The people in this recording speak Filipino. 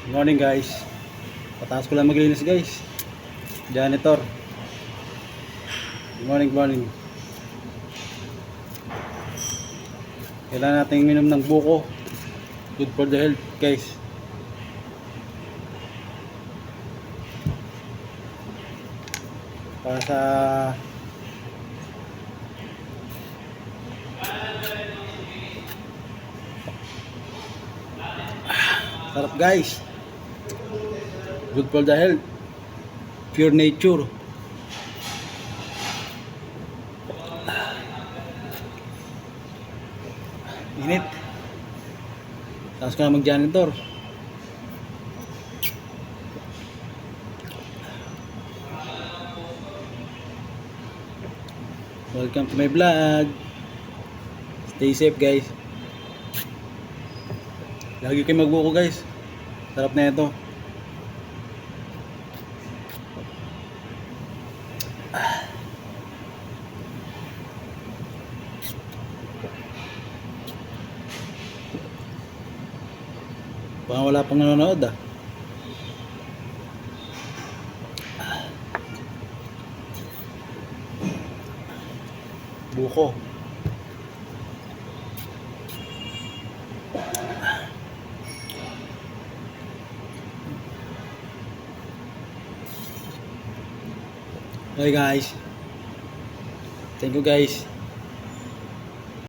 Good morning guys. Pataas ko lang maglinis guys. Janitor. Good morning, good morning. Kailangan natin minom ng buko. Good for the health guys. Para sa sarap guys. Good for the health. Pure nature. Init. Tapos ka na mag-janitor. Welcome to my vlog. Stay safe guys. Lagi kayo magbuko guys. Sarap na ito. Baka wala pang nanonood ah. Buko. Okay guys. Thank you guys.